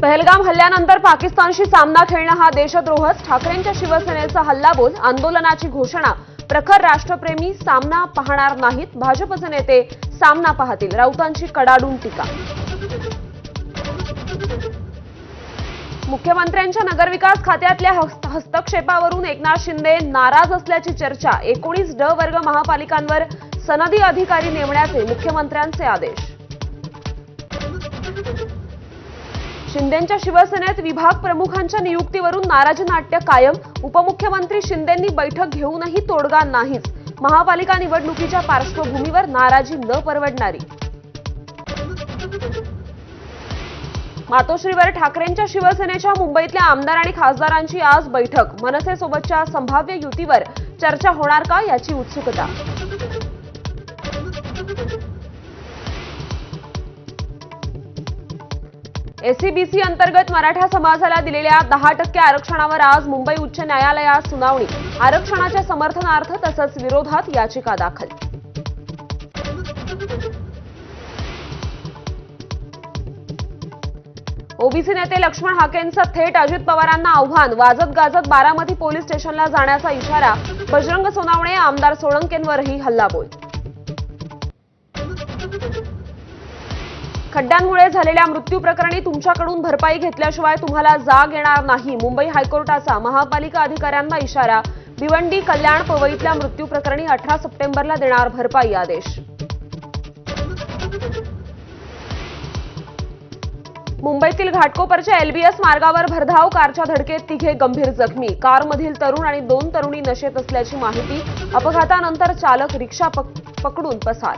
पहलगाम हल्ल्यानंतर पाकिस्तानशी सामना खेळणं हा देशद्रोहच, ठाकरेंच्या शिवसेनेचा हल्लाबोल, आंदोलनाची घोषणा, प्रखर राष्ट्रप्रेमी सामना पाहणार नाहीत, भाजपचे नेते सामना पाहतील, राऊतांची कडाडून टीका. मुख्यमंत्र्यांच्या नगरविकास खात्यातल्या हस्तक्षेपावरून एकनाथ शिंदे नाराज असल्याची चर्चा. 19 ड वर्ग महापालिकांवर सनदी अधिकारी नेमण्याचे मुख्यमंत्र्यांचे आदेश. शिंदेंच्या शिवसेनेत विभाग प्रमुखांच्या नियुक्तीवरून नाराजी नाट्य कायम. उपमुख्यमंत्री शिंदेंनी बैठक घेऊनही तोडगा नाहीच. महापालिका निवडणुकीच्या पार्श्वभूमीवर नाराजी न परवडणारी. मातोश्रीवर ठाकरेंच्या शिवसेनेच्या मुंबईतल्या आमदार आणि खासदारांची आज बैठक. मनसेसोबतच्या संभाव्य युतीवर चर्चा होणार का याची उत्सुकता. एससीबीसी अंतर्गत मराठा समाजाला दिलेल्या 10% आरक्षणावर आज मुंबई उच्च न्यायालयात सुनावणी. आरक्षणाच्या समर्थनार्थ तसंच विरोधात याचिका दाखल. ओबीसी नेते लक्ष्मण हाकेंचं थेट अजित पवारांना आव्हान. वाजत गाजत बारामती पोलीस स्टेशनला जाण्याचा इशारा. बजरंग सोनावणे आमदार सोळंकेंवरही हल्लाबोल. खड्ड्यांमुळे झालेल्या मृत्यू प्रकरणी तुमच्याकडून भरपाई घेतल्याशिवाय तुम्हाला जाग येणार नाही. मुंबई हायकोर्टाचा महापालिका अधिकाऱ्यांना इशारा. भिवंडी, कल्याण, पवईतल्या मृत्यू प्रकरणी 18 सप्टेंबरला देणार भरपाई आदेश. मुंबईतील घाटकोपरच्या एलबीएस मार्गावर भरधाव कारच्या धडकेत तिघे गंभीर जखमी. कारमधील तरुण आणि 2 तरुणी नशेत असल्याची माहिती. अपघातानंतर चालक रिक्षा पकडून पसार.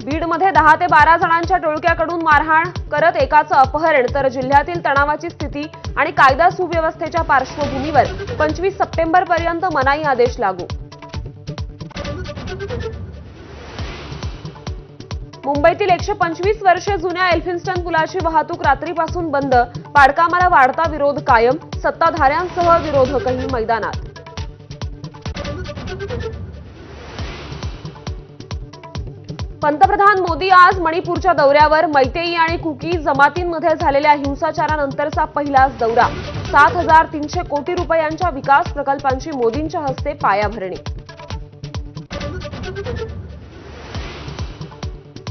बीडमध्ये 10 ते 12 जणांच्या टोळक्याकडून मारहाण करत एकाचं अपहरण. तर जिल्ह्यातील तणावाची स्थिती आणि कायदा सुव्यवस्थेच्या पार्श्वभूमीवर 25 सप्टेंबरपर्यंत मनाई आदेश लागू. मुंबईतील 125 वर्षे जुन्या एल्फिन्स्टन पुलाची वाहतूक रात्रीपासून बंद. पाडकामाला वाढता विरोध कायम. सत्ताधाऱ्यांसह विरोधकही मैदानात. पंतप्रधान मोदी आज मणिपूरच्या दौऱ्यावर. मैतेई आणि कुकी जमातींमध्ये झालेल्या हिंसाचारानंतरचा पहिलाच दौरा. 7,300 कोटी रुपयांच्या विकास प्रकल्पांची मोदींच्या हस्ते पायाभरणी.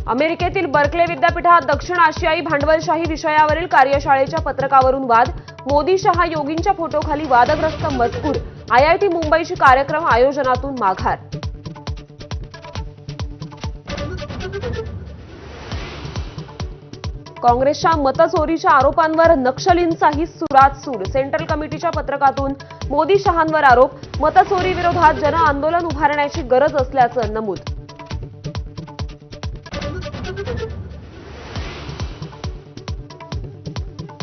अमेरिकेतील बर्कले विद्यापीठात दक्षिण आशियाई भांडवलशाही विषयावरील कार्यशाळेच्या पत्रकावरून वाद. मोदी शहा योगींच्या फोटोखाली वादग्रस्त मजकूर. आयआयटी मुंबईची कार्यक्रम आयोजनातून माघार. काँग्रेसच्या मतचोरीच्या आरोपांवर नक्षलींचाही सुरात सूर. सेंट्रल कमिटीच्या पत्रकातून मोदी शहांवर आरोप. मतचोरी विरोधात जनआंदोलन उभारण्याची गरज असल्याचं नमूद.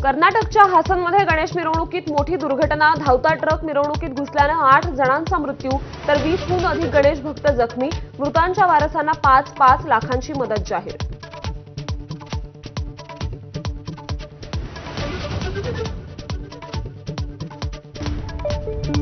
कर्नाटकच्या हासनमध्ये गणेश मिरवणुकीत मोठी दुर्घटना. धावता ट्रक मिरवणुकीत घुसल्यानं 8 जणांचा मृत्यू तर 20हून अधिक गणेश भक्त जखमी. मृतांच्या वारसांना 5-5 लाखांची मदत जाहीर.